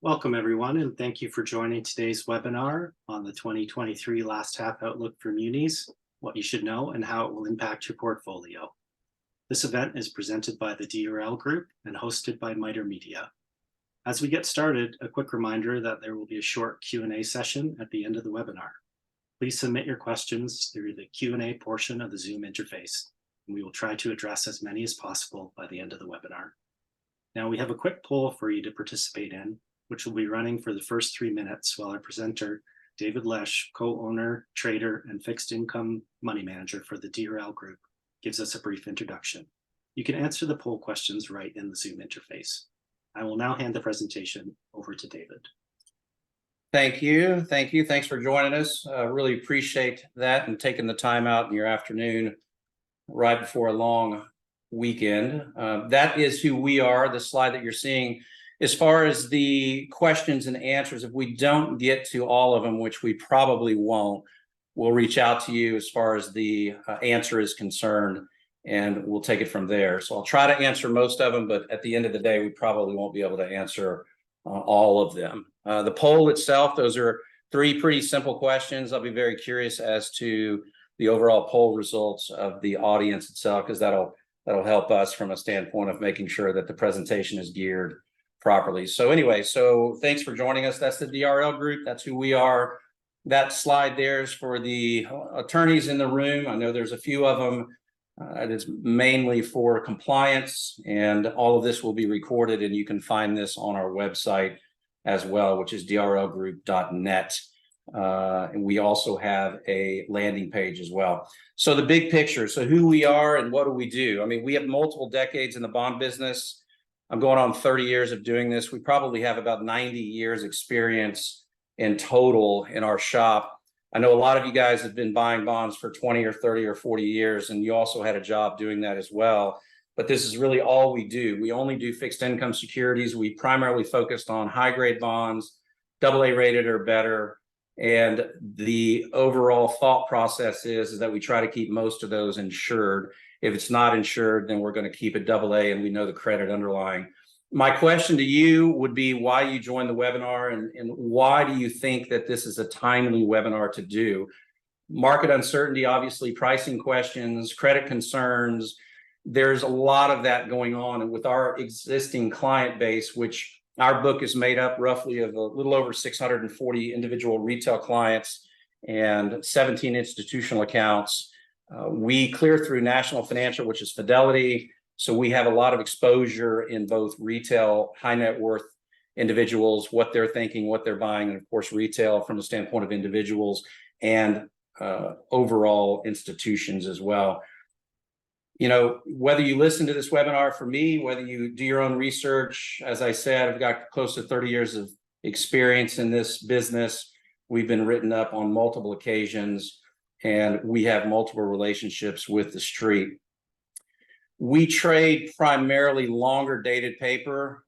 Welcome, everyone, and thank you for joining today's webinar on the 2023 last half outlook for Munis, what you should know and how it will impact your portfolio. This event is presented by the DRL Group and hosted by Miter Media. As we get started, a quick reminder that there will be a short Q&A session at the end of the webinar. Please submit your questions through the Q&A portion of the Zoom interface, and we will try to address as many as possible by the end of the webinar. Now, we have a quick poll for you to participate in, which will be running for the first 3 minutes while our presenter, David Lesh, co-owner, trader, and fixed income money manager for the DRL Group, gives us a brief introduction. You can answer the poll questions right in the Zoom interface. I will now hand the presentation over to David. Thank you. Thanks for joining us. Really appreciate that and taking the time out in your afternoon right before a long weekend. That is who we are, the slide that you're seeing. As far as the questions and answers, if we don't get to all of them, which we probably won't, we'll reach out to you as far as the answer is concerned, and we'll take it from there. So I'll try to answer most of them, but at the end of the day, we probably won't be able to answer all of them. The poll itself, those are 3 pretty simple questions. I'll be very curious as to the overall poll results of the audience itself, because that'll help us from a standpoint of making sure that the presentation is geared properly. So anyway, thanks for joining us. That's the DRL Group. That's who we are. That slide there is for the attorneys in the room. I know there's a few of them. It is mainly for compliance, and all of this will be recorded, and you can find this on our website as well, which is drlgroup.net. And we also have a landing page as well. So the big picture, so who we are and what do we do? I mean, we have multiple decades in the bond business. I'm going on 30 years of doing this. We probably have about 90 years experience in total in our shop. I know a lot of you guys have been buying bonds for 20 or 30 or 40 years, and you also had a job doing that as well. But this is really all we do. We only do fixed income securities. We primarily focused on high grade bonds, AA rated or better. And the overall thought process is that we try to keep most of those insured. If it's not insured, then we're going to keep it AA, and we know the credit underlying. My question to you would be why you joined the webinar, and why do you think that this is a timely webinar to do? Market uncertainty, obviously, pricing questions, credit concerns. There's a lot of that going on. And with our existing client base, which our book is made up roughly of a little over 640 individual retail clients and 17 institutional accounts. We clear through National Financial, which is Fidelity. So we have a lot of exposure in both retail, high net worth individuals, what they're thinking, what they're buying, and of course, retail from the standpoint of individuals and overall institutions as well. You know, whether you listen to this webinar for me, whether you do your own research, as I said, I've got close to 30 years of experience in this business. We've been written up on multiple occasions, and we have multiple relationships with the street. We trade primarily longer dated paper,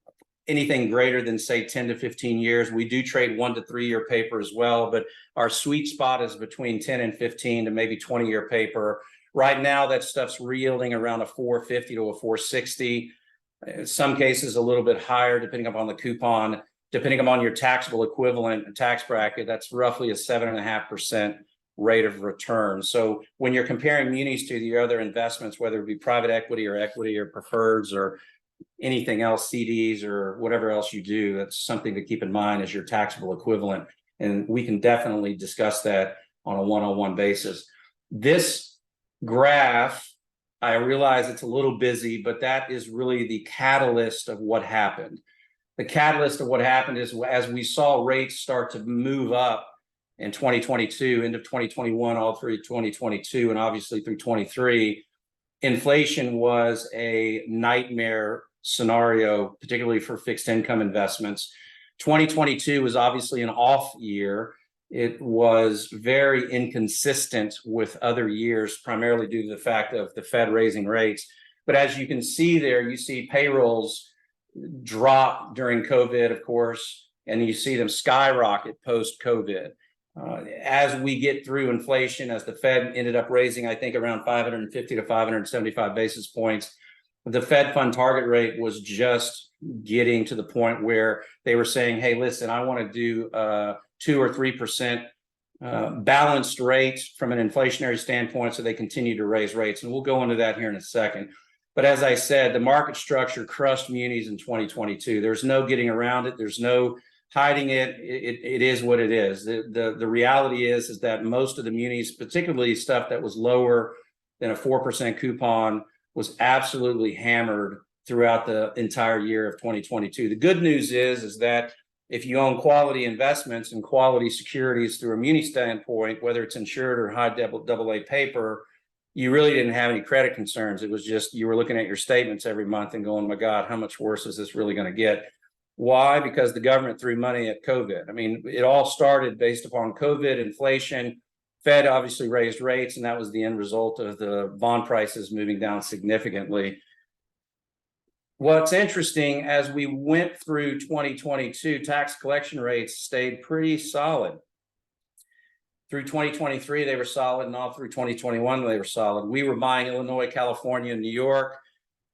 anything greater than say 10 to 15 years. We do trade 1 to 3 year paper as well, but our sweet spot is between 10 and 15 to maybe 20 year paper. Right now, that stuff's yielding around a 450 to a 460. In some cases, a little bit higher, depending upon the coupon, depending upon your taxable equivalent tax bracket. That's roughly a 7.5% rate of return. So when you're comparing munis to the other investments, whether it be private equity or preferreds or anything else, CDs or whatever else you do, that's something to keep in mind as your taxable equivalent. And we can definitely discuss that on a one-on-one basis. This graph, I realize it's a little busy, but that is really the catalyst of what happened. The catalyst of what happened is as we saw rates start to move up in 2022, end of 2021, all through 2022, and obviously through 23, inflation was a nightmare scenario, particularly for fixed income investments. 2022 was obviously an off year. It was very inconsistent with other years, primarily due to the fact of the Fed raising rates. But as you can see there, you see payrolls drop during COVID, of course, and you see them skyrocket post-COVID. As we get through inflation, as the Fed ended up raising, I think around 550 to 575 basis points, the Fed fund target rate was just getting to the point where they were saying, hey, listen, I want to do 2 or 3% balanced rates from an inflationary standpoint, so they continue to raise rates. And we'll go into that here in a second. But as I said, the market structure crushed munis in 2022. There's no getting around it. There's no hiding it. It is what it is. The reality is that most of the munis, particularly stuff that was lower than a 4% coupon, was absolutely hammered throughout the entire year of 2022. The good news is that if you own quality investments and quality securities through a muni standpoint, whether it's insured or high double A paper, you really didn't have any credit concerns. It was just, you were looking at your statements every month and going, my God, how much worse is this really going to get? Why? Because the government threw money at COVID. I mean, it all started based upon COVID, inflation. Fed obviously raised rates, and that was the end result of the bond prices moving down significantly. What's interesting, as we went through 2022, tax collection rates stayed pretty solid. Through 2023, they were solid, and all through 2021, they were solid. We were buying Illinois, California, New York,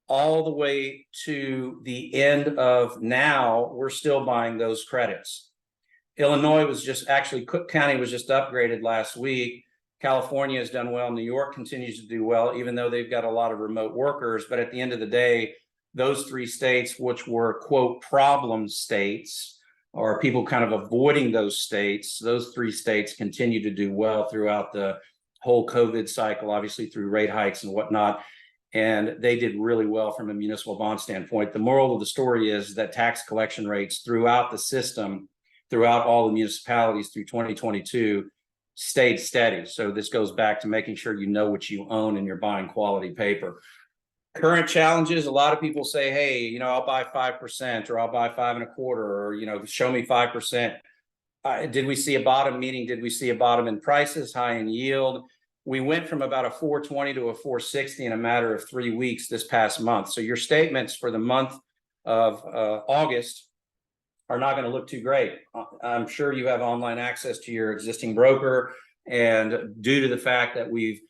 all the way to the end of now. We're still buying those credits. Illinois was just, actually, Cook County was just upgraded last week. California has done well. New York continues to do well, even though they've got a lot of remote workers. But at the end of the day, those 3 states, which were, quote, problem states, or people kind of avoiding those states, those 3 states continue to do well throughout the whole COVID cycle, obviously through rate hikes and whatnot. And they did really well from a municipal bond standpoint. The moral of the story is that tax collection rates throughout the system, throughout all the municipalities through 2022, stayed steady. So this goes back to making sure you know what you own and you're buying quality paper. Current challenges, a lot of people say, hey, you know, I'll buy 5%, or I'll buy 5.25%, or, you know, show me 5%. Did we see a bottom? Meaning, did we see a bottom in prices, high in yield? We went from about a 420 to a 460 in a matter of 3 weeks this past month. So your statements for the month of August are not going to look too great. I'm sure you have online access to your existing broker, and due to the fact that we've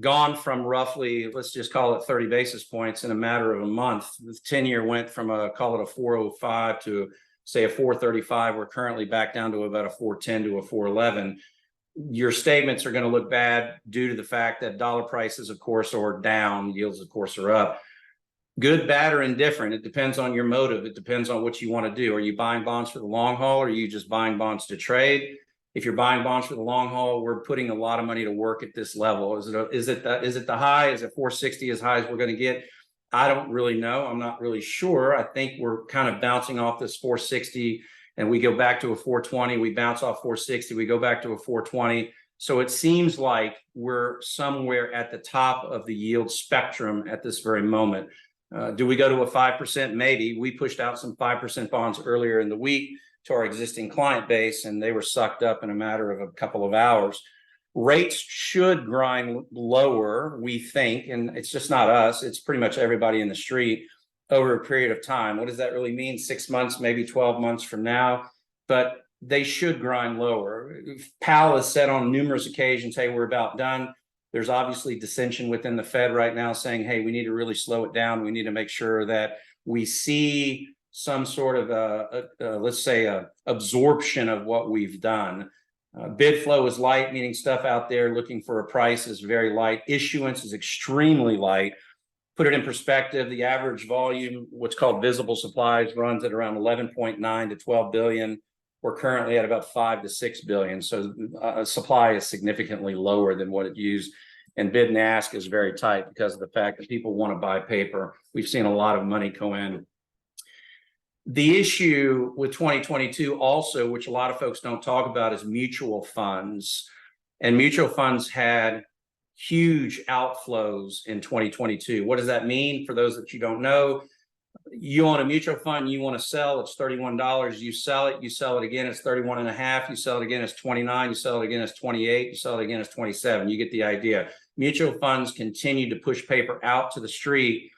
gone from roughly, let's just call it 30 basis points in a matter of a month, the 10-year went from call it a 405 to say a 435. We're currently back down to about a 410 to a 411. Your statements are going to look bad due to the fact that dollar prices, of course, are down, yields, of course, are up. Good, bad, or indifferent, it depends on your motive. It depends on what you want to do. Are you buying bonds for the long haul, or are you just buying bonds to trade? If you're buying bonds for the long haul, we're putting a lot of money to work at this level. Is it the high? Is it 460 as high as we're going to get? I don't really know. I'm not really sure. I think we're kind of bouncing off this 460, and we go back to a 420. We bounce off 460. We go back to a 420. So it seems like we're somewhere at the top of the yield spectrum at this very moment. Do we go to a 5%? Maybe. We pushed out some 5% bonds earlier in the week to our existing client base, and they were sucked up in a matter of a couple of hours. Rates should grind lower, we think, and it's just not us, it's pretty much everybody in the street over a period of time. What does that really mean? 6 months, maybe 12 months from now, but they should grind lower. Powell has said on numerous occasions, hey, we're about done. There's obviously dissension within the Fed right now saying, hey, we need to really slow it down. We need to make sure that we see some sort of let's say absorption of what we've done. Bid flow is light, meaning stuff out there looking for a price is very light. Issuance is extremely light. Put it in perspective, the average volume, what's called visible supplies, runs at around 11.9 to 12 billion. We're currently at about 5 to 6 billion. So supply is significantly lower than what it used. And bid and ask is very tight because of the fact that people want to buy paper. We've seen a lot of money go in. The issue with 2022 also, which a lot of folks don't talk about, is mutual funds. And mutual funds had huge outflows in 2022. What does that mean? For those that you don't know, you own a mutual fund, you want to sell, it's $31. You sell it again, it's 31.5. You sell it again, it's 29. You sell it again, it's 28. You sell it again, it's 27. You get the idea. Mutual funds continue to push paper out to the street,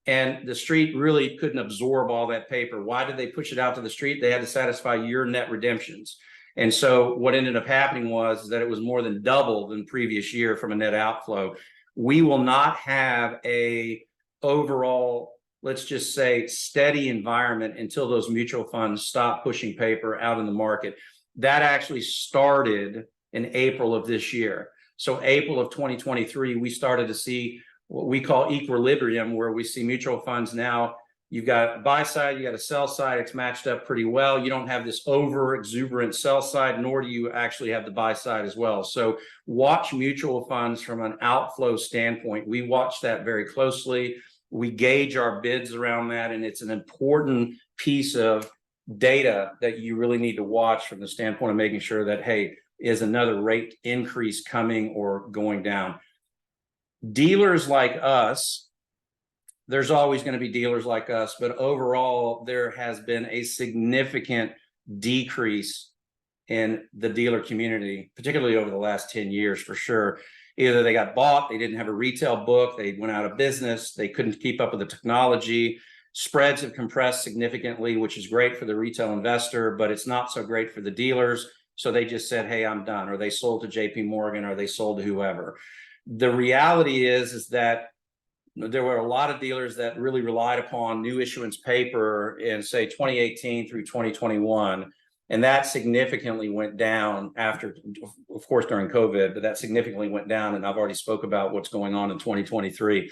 and the street really couldn't absorb all that paper. Why did they push it out to the street? They had to satisfy your net redemptions. And so what ended up happening was that it was more than double than previous year from a net outflow. We will not have a overall, let's just say, steady environment until those mutual funds stop pushing paper out in the market. That actually started in April of this year. So April of 2023, we started to see what we call equilibrium, where we see mutual funds now. You've got buy side, you got a sell side. It's matched up pretty well. You don't have this over exuberant sell side, nor do you actually have the buy side as well. So watch mutual funds from an outflow standpoint. We watch that very closely. We gauge our bids around that, and it's an important piece of data that you really need to watch from the standpoint of making sure that, hey, is another rate increase coming or going down? Dealers like us, there's always going to be dealers like us, but overall, there has been a significant decrease in the dealer community, particularly over the last 10 years for sure. Either they got bought, they didn't have a retail book, they went out of business, they couldn't keep up with the technology. Spreads have compressed significantly, which is great for the retail investor, but it's not so great for the dealers. So they just said, hey, I'm done, or they sold to JP Morgan, or they sold to whoever. The reality is that there were a lot of dealers that really relied upon new issuance paper in, say, 2018 through 2021. And that significantly went down after, of course, during COVID, but that significantly went down. And I've already spoke about what's going on in 2023.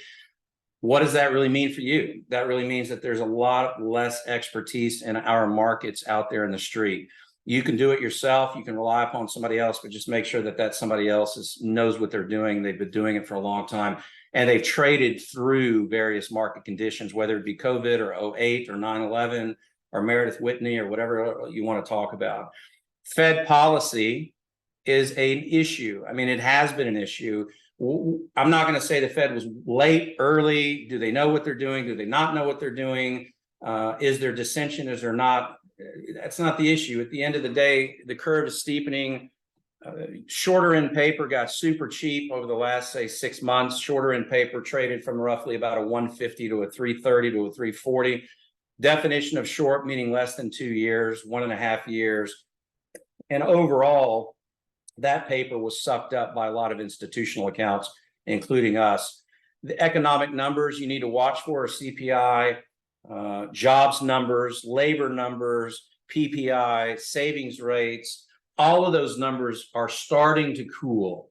What does that really mean for you? That really means that there's a lot less expertise in our markets out there in the street. You can do it yourself. You can rely upon somebody else, but just make sure that that somebody else knows what they're doing. They've been doing it for a long time, and they've traded through various market conditions, whether it be COVID or 08 or 9/11 or Meredith Whitney or whatever you want to talk about. Fed policy is an issue. I mean, it has been an issue. I'm not going to say the Fed was late, early. Do they know what they're doing? Do they not know what they're doing? Is there dissension? Is there not? That's not the issue. At the end of the day, the curve is steepening. Shorter end paper got super cheap over the last, say, 6 months. Shorter end paper traded from roughly about a 150 to a 330 to a 340. Definition of short meaning less than 2 years, 1.5 years. And overall, that paper was sucked up by a lot of institutional accounts, including us. The economic numbers you need to watch for are CPI, jobs numbers, labor numbers, PPI, savings rates. All of those numbers are starting to cool,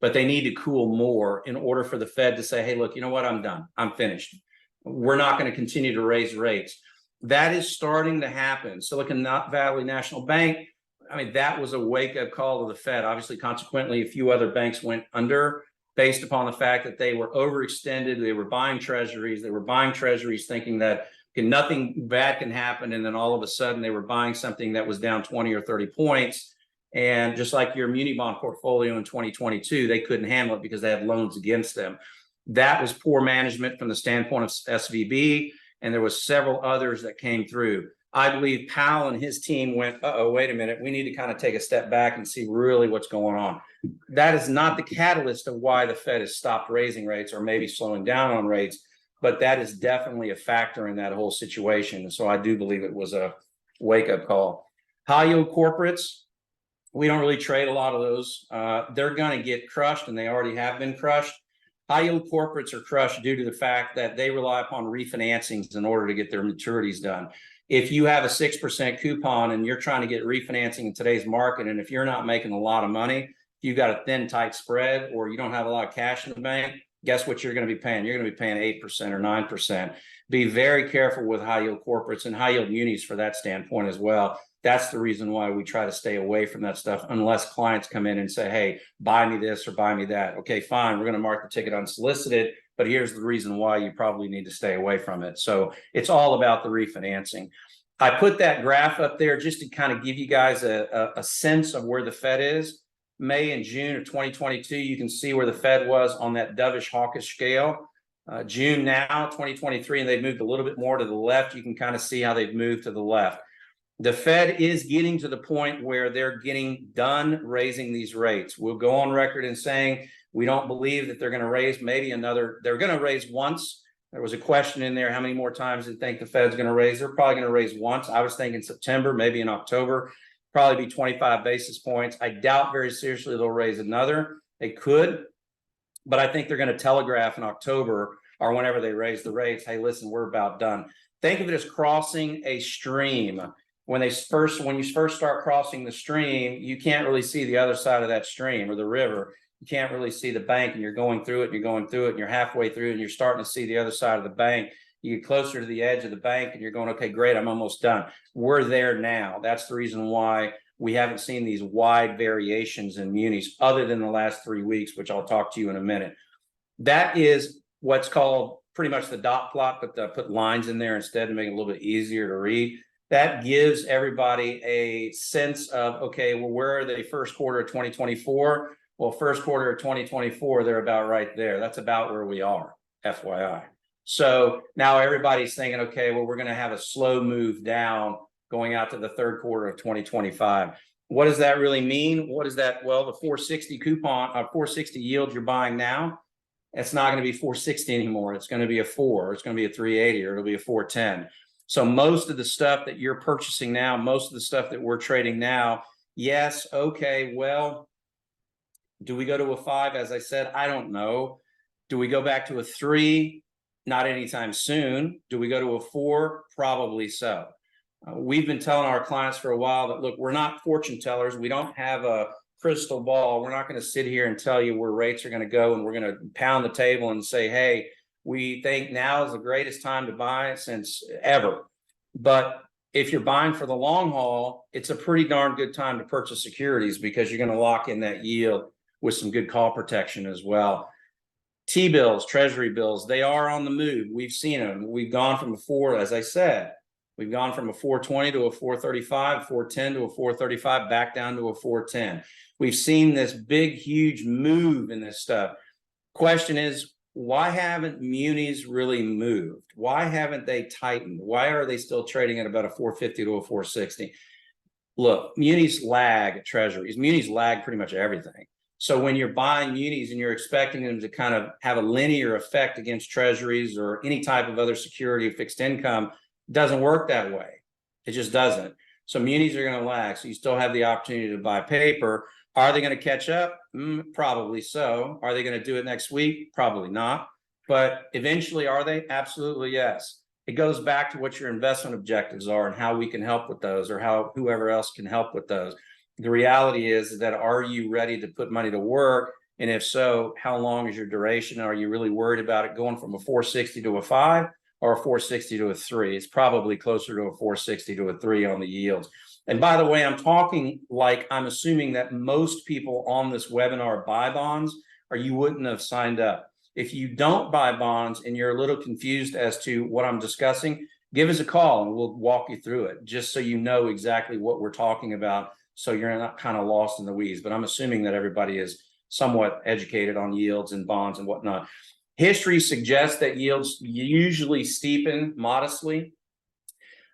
but they need to cool more in order for the Fed to say, hey, look, you know what? I'm done. I'm finished. We're not going to continue to raise rates. That is starting to happen. Silicon Valley National Bank, I mean, that was a wake-up call to the Fed. Obviously, consequently, a few other banks went under based upon the fact that they were overextended. They were buying treasuries. They were buying treasuries thinking that nothing bad can happen. And then all of a sudden, they were buying something that was down 20 or 30 points. And just like your muni bond portfolio in 2022, they couldn't handle it because they had loans against them. That was poor management from the standpoint of SVB. And there was several others that came through. I believe Powell and his team went, uh-oh, wait a minute. We need to kind of take a step back and see really what's going on. That is not the catalyst of why the Fed has stopped raising rates or maybe slowing down on rates, but that is definitely a factor in that whole situation. And so I do believe it was a wake-up call. High yield corporates, we don't really trade a lot of those. They're going to get crushed, and they already have been crushed. High yield corporates are crushed due to the fact that they rely upon refinancings in order to get their maturities done. If you have a 6% coupon and you're trying to get refinancing in today's market, and if you're not making a lot of money, you've got a thin, tight spread, or you don't have a lot of cash in the bank, guess what you're going to be paying? You're going to be paying 8% or 9%. Be very careful with high yield corporates and high yield munis for that standpoint as well. That's the reason why we try to stay away from that stuff unless clients come in and say, hey, buy me this or buy me that. Okay, fine. We're going to mark the ticket unsolicited, but here's the reason why you probably need to stay away from it. So it's all about the refinancing. I put that graph up there just to kind of give you guys a sense of where the Fed is. May and June of 2022, you can see where the Fed was on that dovish hawkish scale. June now, 2023, and they've moved a little bit more to the left. You can kind of see how they've moved to the left. The Fed is getting to the point where they're getting done raising these rates. We'll go on record in saying we don't believe that they're going to raise maybe another. They're going to raise once. There was a question in there, how many more times do you think the Fed's going to raise? They're probably going to raise once. I was thinking September, maybe in October, probably be 25 basis points. I doubt very seriously they'll raise another. They could, but I think they're going to telegraph in October or whenever they raise the rates, hey, listen, we're about done. Think of it as crossing a stream. When you first start crossing the stream, you can't really see the other side of that stream or the river. You can't really see the bank, and you're going through it, and you're going through it, and you're halfway through, and you're starting to see the other side of the bank. You get closer to the edge of the bank, and you're going, okay, great, I'm almost done. We're there now. That's the reason why we haven't seen these wide variations in munis other than the last 3 weeks, which I'll talk to you in a minute. That is what's called pretty much the dot plot, but put lines in there instead to make it a little bit easier to read. That gives everybody a sense of, okay, well, where are they first quarter of 2024? Well, first quarter of 2024, they're about right there. That's about where we are, FYI. So now everybody's thinking, okay, well, we're going to have a slow move down going out to the third quarter of 2025. What does that really mean? What is that? Well, the 460 coupon, 460 yield you're buying now, it's not going to be 460 anymore. It's going to be a 4, it's going to be a 380, or it'll be a 410. So most of the stuff that you're purchasing now, most of the stuff that we're trading now, yes, okay, well, do we go to a 5? As I said, I don't know. Do we go back to a 3? Not anytime soon. Do we go to a 4? Probably so. We've been telling our clients for a while that, look, we're not fortune tellers. We don't have a crystal ball. We're not going to sit here and tell you where rates are going to go, and we're going to pound the table and say, hey, we think now is the greatest time to buy since ever. But if you're buying for the long haul, it's a pretty darn good time to purchase securities, because you're going to lock in that yield with some good call protection as well. T-bills, treasury bills, they are on the move. We've seen them. We've gone from a 4, as I said, we've gone from a 420 to a 435, 410 to a 435, back down to a 410. We've seen this big, huge move in this stuff. Question is, why haven't munis really moved? Why haven't they tightened? Why are they still trading at about a 450 to a 460? Look, munis lag treasuries. Munis lag pretty much everything. So when you're buying munis and you're expecting them to kind of have a linear effect against treasuries or any type of other security or fixed income, it doesn't work that way. It just doesn't. So munis are going to lag. So you still have the opportunity to buy paper. Are they going to catch up? Probably so. Are they going to do it next week? Probably not. But eventually, are they? Absolutely, yes. It goes back to what your investment objectives are and how we can help with those, or how whoever else can help with those. The reality is that, are you ready to put money to work? And if so, how long is your duration? Are you really worried about it going from a 460 to a 5 or a 460 to a 3? It's probably closer to a 460 to a 3 on the yields. And by the way, I'm talking like I'm assuming that most people on this webinar buy bonds, or you wouldn't have signed up. If you don't buy bonds and you're a little confused as to what I'm discussing, give us a call and we'll walk you through it, just so you know exactly what we're talking about, so you're not kind of lost in the weeds. But I'm assuming that everybody is somewhat educated on yields and bonds and whatnot. History suggests that yields usually steepen modestly.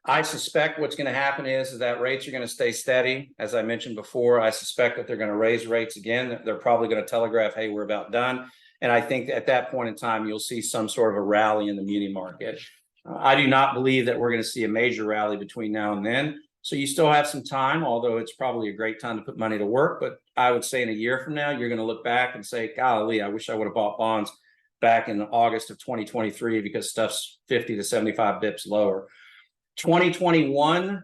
I suspect what's going to happen is that rates are going to stay steady. As I mentioned before, I suspect that they're going to raise rates again. They're probably going to telegraph, hey, we're about done. And I think at that point in time, you'll see some sort of a rally in the muni market. I do not believe that we're going to see a major rally between now and then. So you still have some time, although it's probably a great time to put money to work. But I would say in a year from now, you're going to look back and say, golly, I wish I would have bought bonds back in August of 2023, because stuff's 50 to 75 bips lower. 2021,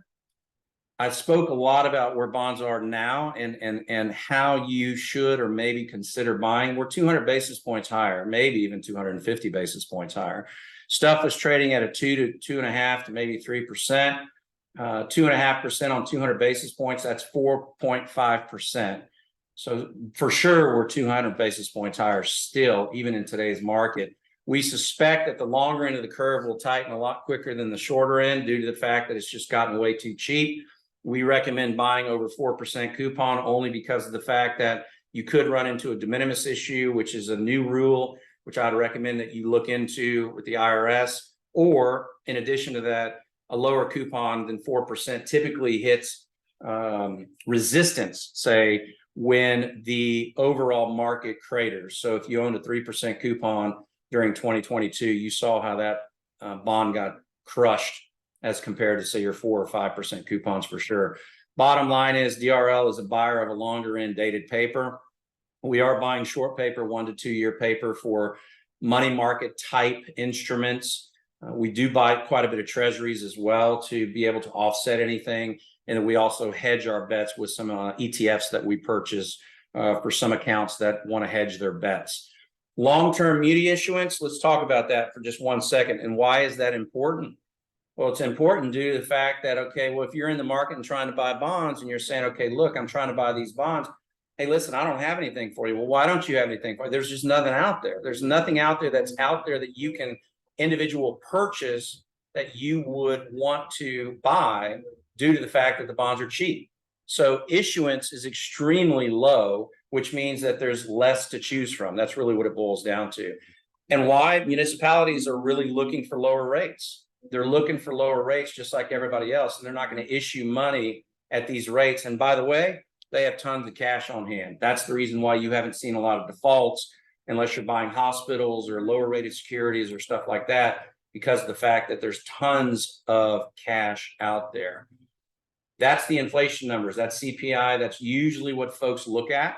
I spoke a lot about where bonds are now and how you should or maybe consider buying. We're 200 basis points higher, maybe even 250 basis points higher. Stuff was trading at a 2 to 2.5 to maybe 3%. 2.5% on 200 basis points, that's 4.5%. So for sure, we're 200 basis points higher still, even in today's market. We suspect that the longer end of the curve will tighten a lot quicker than the shorter end, due to the fact that it's just gotten way too cheap. We recommend buying over 4% coupon only because of the fact that you could run into a de minimis issue, which is a new rule, which I'd recommend that you look into with the IRS. Or in addition to that, a lower coupon than 4% typically hits resistance, say, when the overall market craters. So if you owned a 3% coupon during 2022, you saw how that bond got crushed as compared to, say, your 4 or 5% coupons for sure. Bottom line is, DRL is a buyer of a longer end dated paper. We are buying short paper, 1 to 2 year paper for money market type instruments. We do buy quite a bit of treasuries as well to be able to offset anything. And then we also hedge our bets with some ETFs that we purchase for some accounts that want to hedge their bets. Long-term muni issuance, let's talk about that for just 1 second. And why is that important? Well, it's important due to the fact that, okay, well, if you're in the market and trying to buy bonds and you're saying, okay, look, I'm trying to buy these bonds. Hey, listen, I don't have anything for you. Well, why don't you have anything for you? There's just nothing out there. There's nothing out there that's out there that you can individual purchase that you would want to buy due to the fact that the bonds are cheap. So issuance is extremely low, which means that there's less to choose from. That's really what it boils down to. And why? Municipalities are really looking for lower rates. They're looking for lower rates just like everybody else, and they're not going to issue money at these rates. And by the way, they have tons of cash on hand. That's the reason why you haven't seen a lot of defaults unless you're buying hospitals or lower rated securities or stuff like that, because of the fact that there's tons of cash out there. That's the inflation numbers. That's CPI. That's usually what folks look at.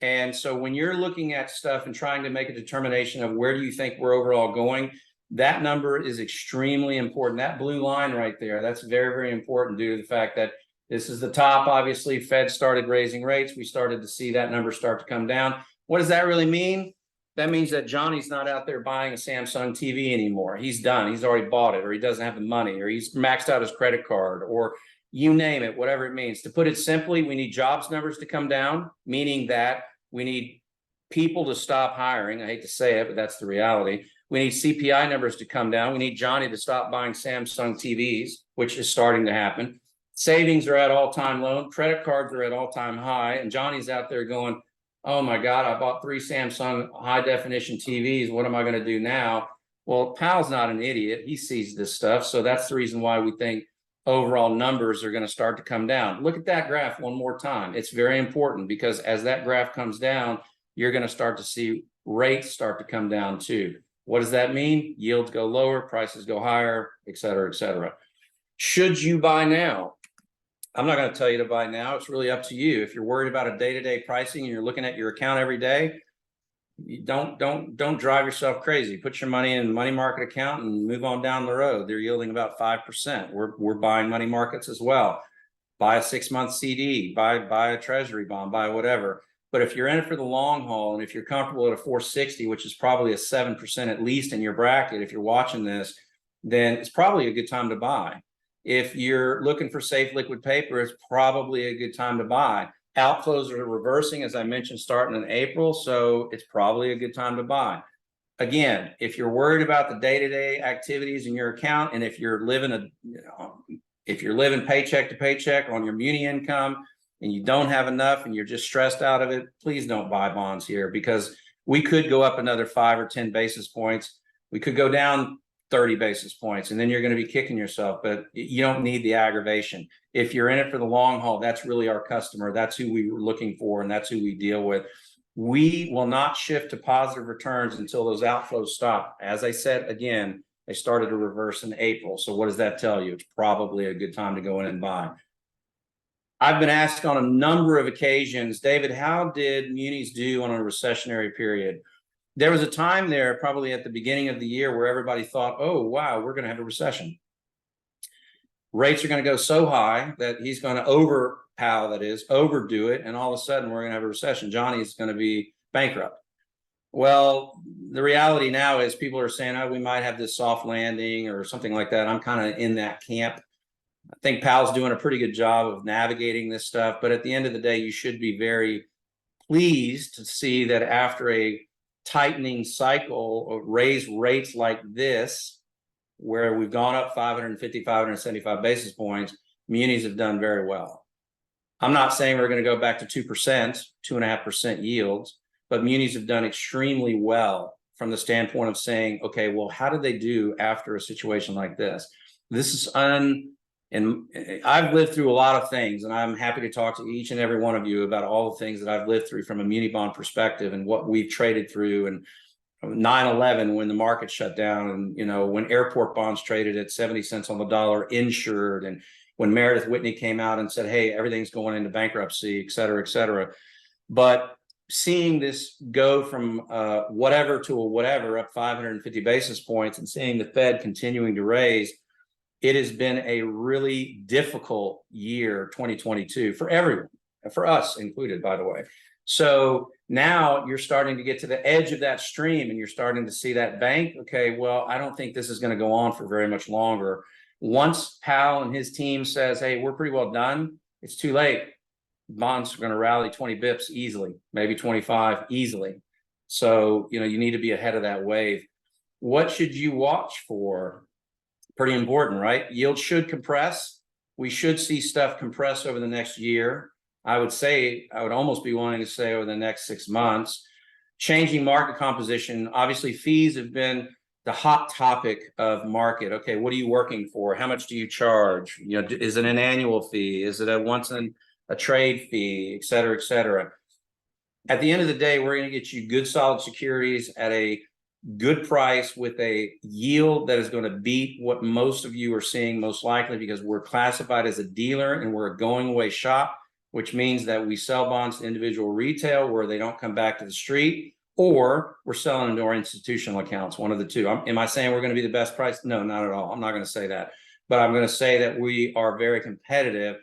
And so when you're looking at stuff and trying to make a determination of where do you think we're overall going, that number is extremely important. That blue line right there, that's very, very important due to the fact that this is the top. Obviously, Fed started raising rates. We started to see that number start to come down. What does that really mean? That means that Johnny's not out there buying a Samsung TV anymore. He's done. He's already bought it, or he doesn't have the money, or he's maxed out his credit card, or you name it, whatever it means. To put it simply, we need jobs numbers to come down, meaning that we need people to stop hiring. I hate to say it, but that's the reality. We need CPI numbers to come down. We need Johnny to stop buying Samsung TVs, which is starting to happen. Savings are at all-time low. Credit cards are at all-time high. And Johnny's out there going, oh my God, I bought 3 Samsung high-definition TVs. What am I going to do now? Well, Pal's not an idiot. He sees this stuff. So that's the reason why we think overall numbers are going to start to come down. Look at that graph one more time. It's very important because as that graph comes down, you're going to start to see rates start to come down too. What does that mean? Yields go lower, prices go higher, et cetera, et cetera. Should you buy now? I'm not going to tell you to buy now. It's really up to you. If you're worried about a day-to-day pricing and you're looking at your account every day, you don't drive yourself crazy. Put your money in a money market account and move on down the road. They're yielding about 5%. We're buying money markets as well. Buy a 6-month CD, buy a treasury bond, buy whatever. But if you're in it for the long haul, and if you're comfortable at a 460, which is probably a 7% at least in your bracket, if you're watching this, then it's probably a good time to buy. If you're looking for safe liquid paper, it's probably a good time to buy. Outflows are reversing, as I mentioned, starting in April, so it's probably a good time to buy. Again, if you're worried about the day-to-day activities in your account, and if you're living paycheck to paycheck on your muni income, and you don't have enough, and you're just stressed out of it, please don't buy bonds here, because we could go up another 5 or 10 basis points. We could go down 30 basis points, and then you're going to be kicking yourself, but you don't need the aggravation. If you're in it for the long haul, that's really our customer. That's who we were looking for, and that's who we deal with. We will not shift to positive returns until those outflows stop. As I said, again, they started to reverse in April. So what does that tell you? It's probably a good time to go in and buy. I've been asked on a number of occasions, David, how did munis do on a recessionary period? There was a time there, probably at the beginning of the year, where everybody thought, oh, wow, we're going to have a recession. Rates are going to go so high that he's going to overdo it. And all of a sudden, we're going to have a recession. Johnny's going to be bankrupt. Well, the reality now is people are saying, oh, we might have this soft landing or something like that. I'm kind of in that camp. I think Pal's doing a pretty good job of navigating this stuff. But at the end of the day, you should be very pleased to see that after a tightening cycle of raise rates like this, where we've gone up 550, 575 basis points, munis have done very well. I'm not saying we're going to go back to 2%, 2.5% yields, but munis have done extremely well from the standpoint of saying, okay, well, how did they do after a situation like this? This is and I've lived through a lot of things, and I'm happy to talk to each and every one of you about all the things that I've lived through from a muni bond perspective and what we've traded through, and 9/11 when the market shut down, and when airport bonds traded at 70 cents on the dollar insured, and when Meredith Whitney came out and said, hey, everything's going into bankruptcy, et cetera, et cetera. But seeing this go from whatever to a whatever up 550 basis points and seeing the Fed continuing to raise, it has been a really difficult year, 2022, for everyone, for us included, by the way. So now you're starting to get to the edge of that stream and you're starting to see that bank. Okay, well, I don't think this is going to go on for very much longer. Once Powell and his team says, hey, we're pretty well done, it's too late. Bonds are going to rally 20 bips easily, maybe 25 easily. So, you need to be ahead of that wave. What should you watch for? Pretty important, right? Yield should compress. We should see stuff compress over the next year. I would almost be wanting to say over the next 6 months. Changing market composition. Obviously, fees have been the hot topic of market. Okay, what are you working for? How much do you charge? Is it an annual fee? Is it a trade fee, et cetera, et cetera? At the end of the day, we're going to get you good, solid securities at a good price with a yield that is going to beat what most of you are seeing most likely, because we're classified as a dealer and we're a going away shop, which means that we sell bonds to individual retail where they don't come back to the street, or we're selling them to our institutional accounts, one of the two. Am I saying we're going to be the best price? No, not at all. I'm not going to say that. But I'm going to say that we are very competitive.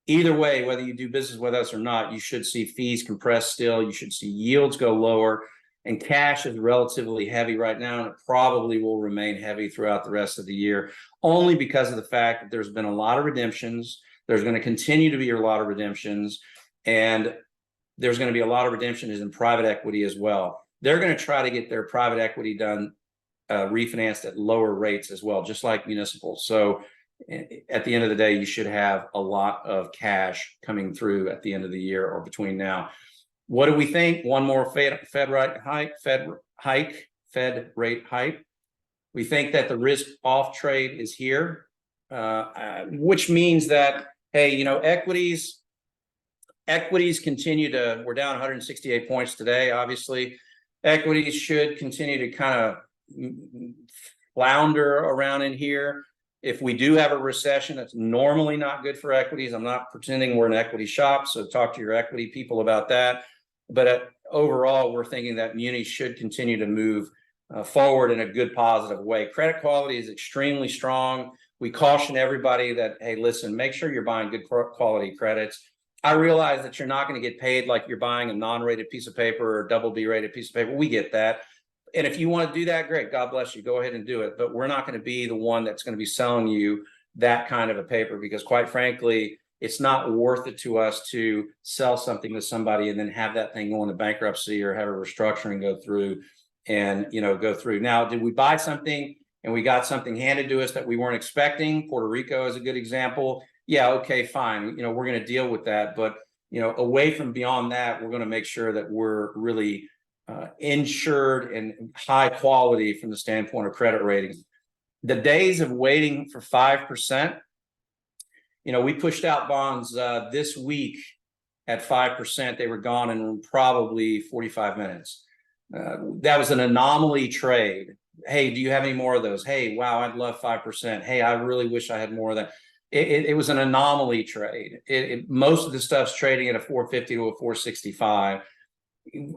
Either way, whether you do business with us or not, you should see fees compress still. You should see yields go lower. And cash is relatively heavy right now, and it probably will remain heavy throughout the rest of the year, only because of the fact that there's been a lot of redemptions. There's going to continue to be a lot of redemptions, and there's going to be a lot of redemptions in private equity as well. They're going to try to get their private equity done, refinanced at lower rates as well, just like municipals. So at the end of the day, you should have a lot of cash coming through at the end of the year or between now. What do we think? One more Fed rate hike. We think that the risk off trade is here, which means that, hey, equities continue to, we're down 168 points today. Obviously, equities should continue to kind of flounder around in here. If we do have a recession, that's normally not good for equities. I'm not pretending we're an equity shop, so talk to your equity people about that. But overall, we're thinking that Munis should continue to move forward in a good, positive way. Credit quality is extremely strong. We caution everybody that, hey, listen, make sure you're buying good quality credits. I realize that you're not going to get paid like you're buying a non-rated piece of paper or double B rated piece of paper. We get that. And if you want to do that, great, God bless you, go ahead and do it. But we're not going to be the one that's going to be selling you that kind of a paper, because quite frankly, it's not worth it to us to sell something to somebody and then have that thing go into bankruptcy or have a restructuring go through and, go through. Now, did we buy something and we got something handed to us that we weren't expecting? Puerto Rico is a good example. Yeah, okay, fine. We're going to deal with that. But, away from beyond that, we're going to make sure that we're really insured and high quality from the standpoint of credit ratings. The days of waiting for 5%, we pushed out bonds this week at 5%. They were gone in probably 45 minutes. That was an anomaly trade. Hey, do you have any more of those? Hey, wow, I'd love 5%. Hey, I really wish I had more of that. It was an anomaly trade. Most of the stuff's trading at a 450 to a 465.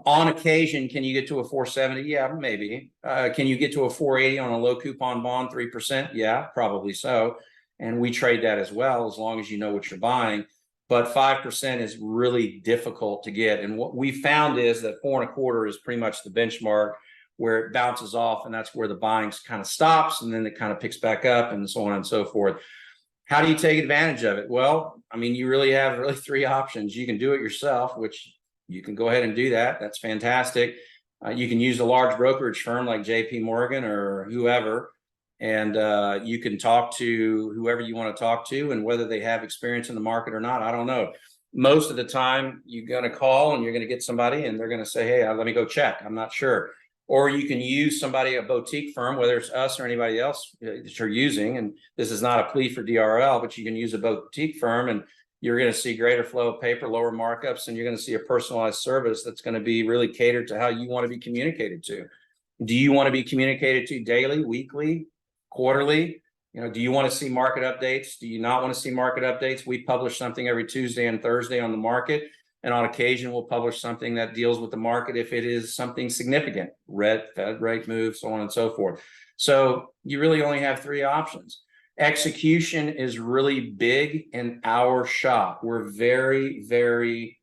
On occasion, can you get to a 470? Yeah, maybe. Can you get to a 480 on a low coupon bond, 3%? Yeah, probably so. And we trade that as well, as long as you know what you're buying. But 5% is really difficult to get. And what we found is that 4.25 is pretty much the benchmark, where it bounces off, and that's where the buying kind of stops, and then it kind of picks back up, and so on and so forth. How do you take advantage of it? Well, you really have three options. You can do it yourself, which you can go ahead and do that. That's fantastic. You can use a large brokerage firm like JP Morgan or whoever, and you can talk to whoever you want to talk to, and whether they have experience in the market or not, I don't know. Most of the time, you're going to call and you're going to get somebody and they're going to say, hey, let me go check. I'm not sure. Or you can use somebody, a boutique firm, whether it's us or anybody else that you're using. And this is not a plea for DRL, but you can use a boutique firm and you're going to see greater flow of paper, lower markups, and you're going to see a personalized service that's going to be really catered to how you want to be communicated to. Do you want to be communicated to daily, weekly, quarterly? Do you want to see market updates? Do you not want to see market updates? We publish something every Tuesday and Thursday on the market. And on occasion, we'll publish something that deals with the market if it is something significant, Fed rate move, so on and so forth. So you really only have three options. Execution is really big in our shop. We're very, very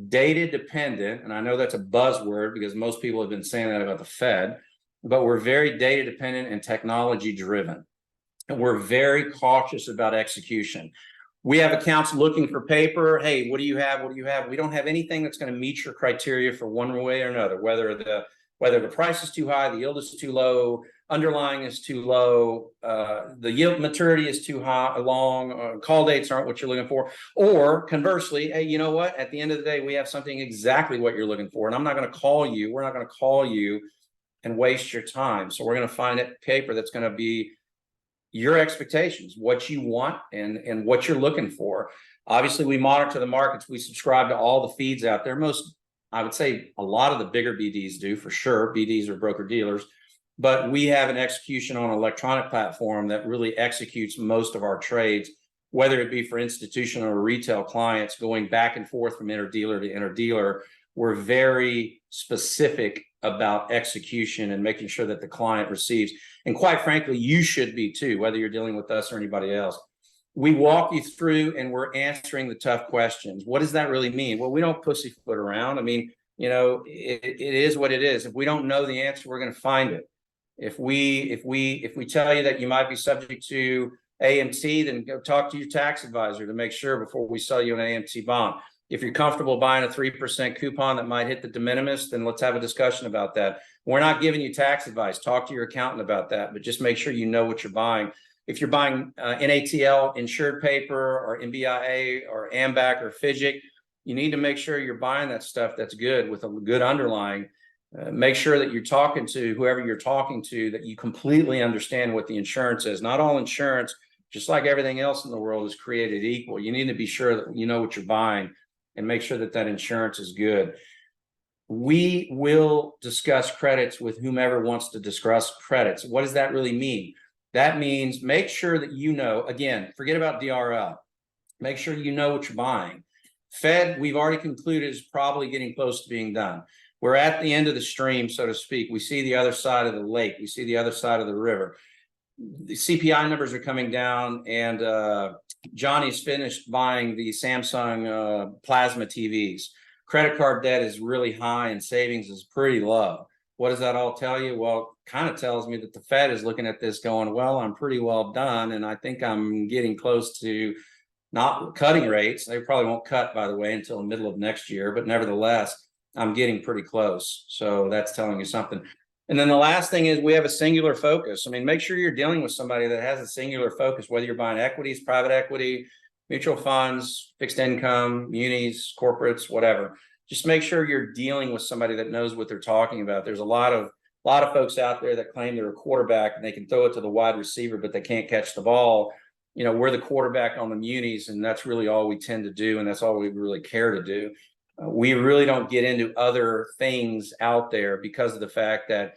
data dependent. And I know that's a buzzword because most people have been saying that about the Fed, but we're very data dependent and technology driven. And we're very cautious about execution. We have accounts looking for paper. Hey, what do you have? What do you have? We don't have anything that's going to meet your criteria for one way or another, whether the price is too high, the yield is too low, underlying is too low, the yield maturity is too high, long, call dates aren't what you're looking for. Or conversely, hey, you know what? At the end of the day, we have something exactly what you're looking for. And I'm not going to call you. We're not going to call you and waste your time. So we're going to find a paper that's going to be your expectations, what you want and what you're looking for. Obviously, we monitor the markets. We subscribe to all the feeds out there. I would say a lot of the bigger BDs do, for sure. BDs are broker dealers, but we have an execution on an electronic platform that really executes most of our trades, whether it be for institutional or retail clients going back and forth from interdealer to interdealer. We're very specific about execution and making sure that the client receives. And quite frankly, you should be too, whether you're dealing with us or anybody else. We walk you through and we're answering the tough questions. What does that really mean? Well, we don't pussyfoot around. I mean, it is what it is. If we don't know the answer, we're going to find it. If we tell you that you might be subject to AMT, then go talk to your tax advisor to make sure before we sell you an AMT bond. If you're comfortable buying a 3% coupon that might hit the de minimis, then let's have a discussion about that. We're not giving you tax advice. Talk to your accountant about that, but just make sure you know what you're buying. If you're buying NATL insured paper or MBIA or AMBAC or FIGIC, you need to make sure you're buying that stuff that's good with a good underlying. Make sure that you're talking to whoever you're talking to, that you completely understand what the insurance is. Not all insurance, just like everything else in the world, is created equal. You need to be sure that you know what you're buying and make sure that that insurance is good. We will discuss credits with whomever wants to discuss credits. What does that really mean? That means make sure that you know, again, forget about DRL. Make sure you know what you're buying. Fed, we've already concluded, is probably getting close to being done. We're at the end of the stream, so to speak. We see the other side of the lake. We see the other side of the river. The CPI numbers are coming down, and Johnny's finished buying the Samsung plasma TVs. Credit card debt is really high and savings is pretty low. What does that all tell you? Well, kind of tells me that the Fed is looking at this going, well, I'm pretty well done, and I think I'm getting close to not cutting rates. They probably won't cut, by the way, until the middle of next year, but nevertheless, I'm getting pretty close. So that's telling you something. And then the last thing is we have a singular focus. I mean, make sure you're dealing with somebody that has a singular focus, whether you're buying equities, private equity, mutual funds, fixed income, munis, corporates, whatever. Just make sure you're dealing with somebody that knows what they're talking about. There's a lot of folks out there that claim they're a quarterback and they can throw it to the wide receiver, but they can't catch the ball. We're the quarterback on the munis, and that's really all we tend to do, and that's all we really care to do. We really don't get into other things out there because of the fact that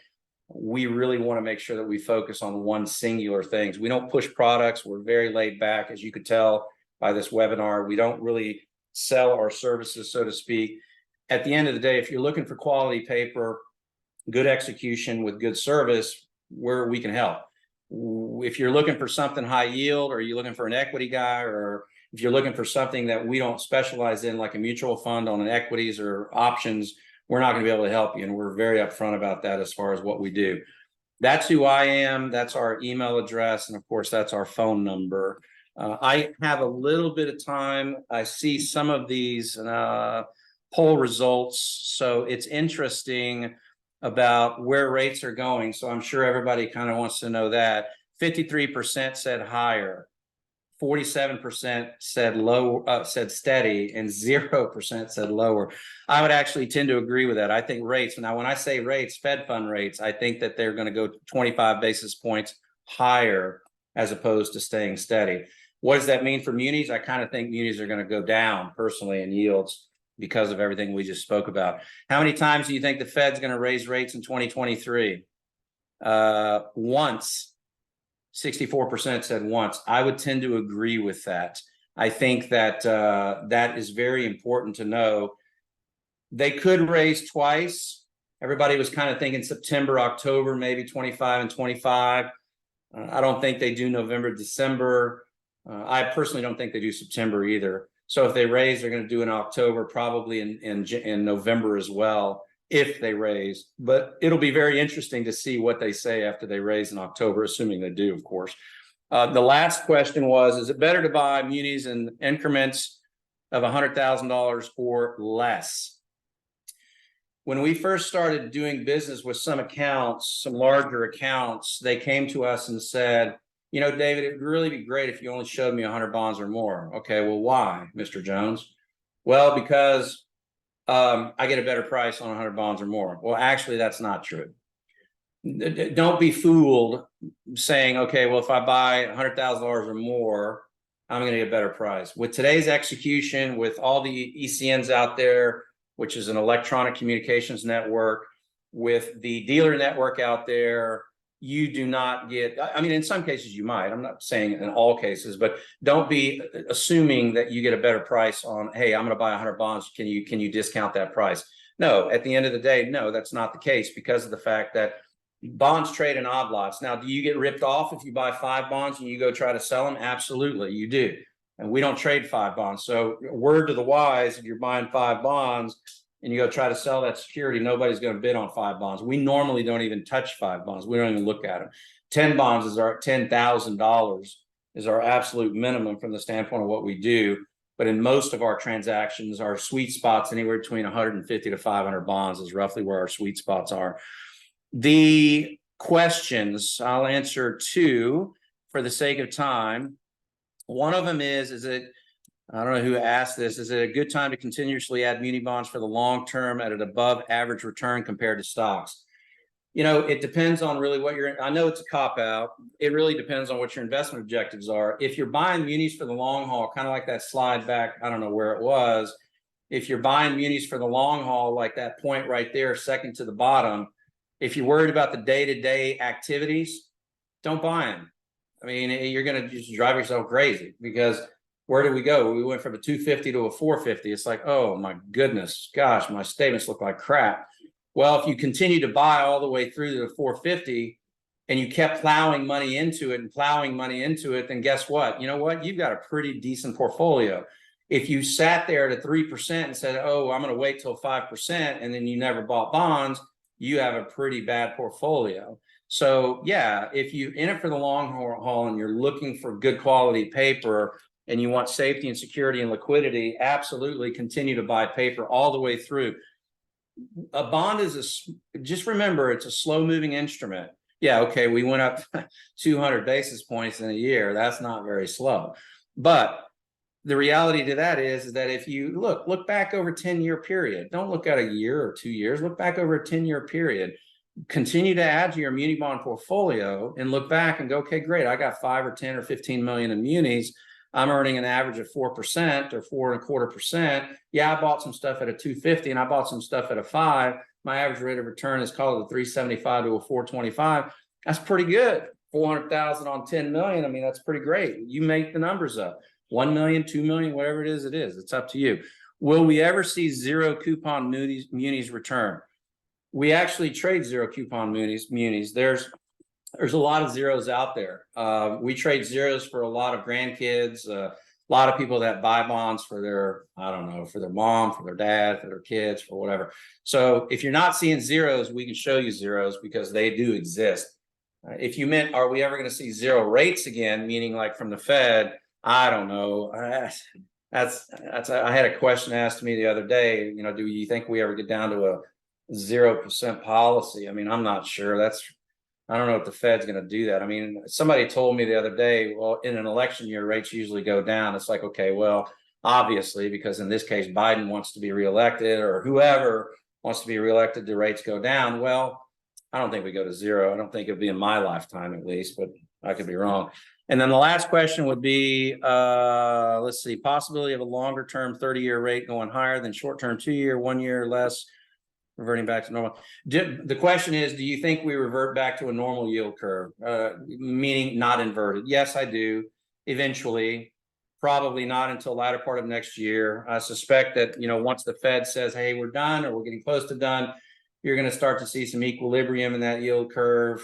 we really want to make sure that we focus on one singular things. We don't push products. We're very laid back, as you could tell by this webinar. We don't really sell our services, so to speak. At the end of the day, if you're looking for quality paper, good execution with good service, we can help. If you're looking for something high yield, or you're looking for an equity guy, or if you're looking for something that we don't specialize in, like a mutual fund on an equities or options, we're not going to be able to help you. And we're very upfront about that as far as what we do. That's who I am. That's our email address. And of course, that's our phone number. I have a little bit of time. I see some of these poll results. So it's interesting about where rates are going. So I'm sure everybody kind of wants to know that. 53% said higher. 47% said low, said steady, and 0% said lower. I would actually tend to agree with that. I think rates, now when I say rates, Fed fund rates, I think that they're going to go 25 basis points higher as opposed to staying steady. What does that mean for munis? I kind of think munis are going to go down personally in yields because of everything we just spoke about. How many times do you think the Fed's going to raise rates in 2023? Once. 64% said once. I would tend to agree with that. I think that that is very important to know. They could raise twice. Everybody was kind of thinking September, October, maybe 25 and 25. I don't think they do November, December. I personally don't think they do September either. So if they raise, they're going to do in October, probably in November as well, if they raise. But it'll be very interesting to see what they say after they raise in October, assuming they do, of course. The last question was, is it better to buy munis in increments of $100,000 or less? When we first started doing business with some accounts, some larger accounts, they came to us and said, you know, David, it would really be great if you only showed me 100 bonds or more. Okay, well, why, Mr. Jones? Well, because I get a better price on 100 bonds or more. Well, actually, that's not true. Don't be fooled saying, okay, well, if I buy $100,000 or more, I'm going to get a better price. With today's execution, with all the ECNs out there, which is an electronic communications network, with the dealer network out there, you do not get, I mean, in some cases you might, I'm not saying in all cases, but don't be assuming that you get a better price on, hey, I'm going to buy 100 bonds. Can you discount that price? No, at the end of the day, no, that's not the case, because of the fact that bonds trade in odd lots. Now, do you get ripped off if you buy 5 bonds and you go try to sell them? Absolutely, you do. And we don't trade 5 bonds. So word to the wise, if you're buying 5 bonds and you go try to sell that security, nobody's going to bid on 5 bonds. We normally don't even touch 5 bonds. We don't even look at them. 10 bonds is our $10,000 is our absolute minimum from the standpoint of what we do. But in most of our transactions, our sweet spots anywhere between 150 to 500 bonds is roughly where our sweet spots are. The questions, I'll answer 2 for the sake of time. One of them is it, I don't know who asked this, is it a good time to continuously add muni bonds for the long term at an above average return compared to stocks? You know, it depends on really what you're, I know it's a cop out. It really depends on what your investment objectives are. If you're buying munis for the long haul, kind of like that slide back, I don't know where it was. If you're buying munis for the long haul, like that point right there, second to the bottom, if you're worried about the day-to-day activities, don't buy them. I mean, you're going to just drive yourself crazy, because where did we go? We went from a 250 to a 450. It's like, oh my goodness, gosh, my statements look like crap. Well, if you continue to buy all the way through to the 450 and you kept plowing money into it and plowing money into it, then guess what? You know what? You've got a pretty decent portfolio. If you sat there at a 3% and said, oh, I'm going to wait till 5%, and then you never bought bonds, you have a pretty bad portfolio. So yeah, if you're in it for the long haul and you're looking for good quality paper and you want safety and security and liquidity, absolutely continue to buy paper all the way through. A bond is just remember, it's a slow moving instrument. Yeah, okay, we went up 200 basis points in a year. That's not very slow. But the reality to that is that if you look back over a 10-year period, don't look at a year or 2 years, look back over a 10-year period, continue to add to your muni bond portfolio and look back and go, okay, great, I got 5 or 10 or 15 million in munis. I'm earning an average of 4% or 4.25%. Yeah, I bought some stuff at a 250 and I bought some stuff at a 5. My average rate of return is called a 375 to a 425. That's pretty good. 400,000 on 10 million. I mean, that's pretty great. You make the numbers up. 1 million, 2 million, whatever it is, it's up to you. Will we ever see zero coupon munis return? We actually trade zero coupon munis. There's a lot of zeros out there. We trade zeros for a lot of grandkids, a lot of people that buy bonds for their, I don't know, for their mom, for their dad, for their kids, for whatever. So if you're not seeing zeros, we can show you zeros because they do exist. If you meant, are we ever going to see zero rates again, meaning like from the Fed? I don't know. That's I had a question asked to me the other day, you know, do you think we ever get down to a 0% policy? I mean, I'm not sure. I don't know if the Fed's going to do that. I mean, somebody told me the other day, well, in an election year, rates usually go down. It's like, okay, well, obviously, because in this case, Biden wants to be reelected or whoever wants to be reelected, the rates go down. Well, I don't think we go to zero. I don't think it'll be in my lifetime at least, but I could be wrong. And then the last question would be, let's see, possibility of a longer term 30-year rate going higher than short-term 2-year, 1 year less, reverting back to normal. The question is, do you think we revert back to a normal yield curve, meaning not inverted? Yes, I do, eventually. Probably not until latter part of next year. I suspect that, once the Fed says, hey, we're done, or we're getting close to done, you're going to start to see some equilibrium in that yield curve.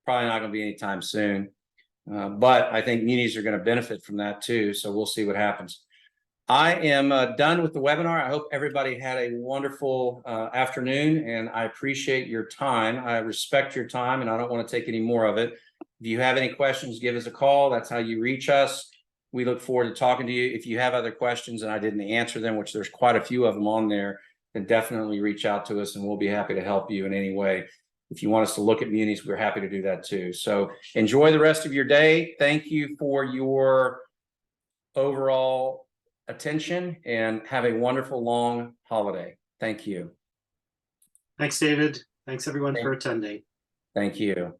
Probably not going to be anytime soon. But I think munis are going to benefit from that too. So we'll see what happens. I am done with the webinar. I hope everybody had a wonderful afternoon, and I appreciate your time. I respect your time, and I don't want to take any more of it. If you have any questions, give us a call. That's how you reach us. We look forward to talking to you. If you have other questions and I didn't answer them, which there's quite a few of them on there, then definitely reach out to us and we'll be happy to help you in any way. If you want us to look at munis, we're happy to do that too. So enjoy the rest of your day. Thank you for your overall attention and have a wonderful long holiday. Thank you. Thanks, David. Thanks everyone for attending. Thank you.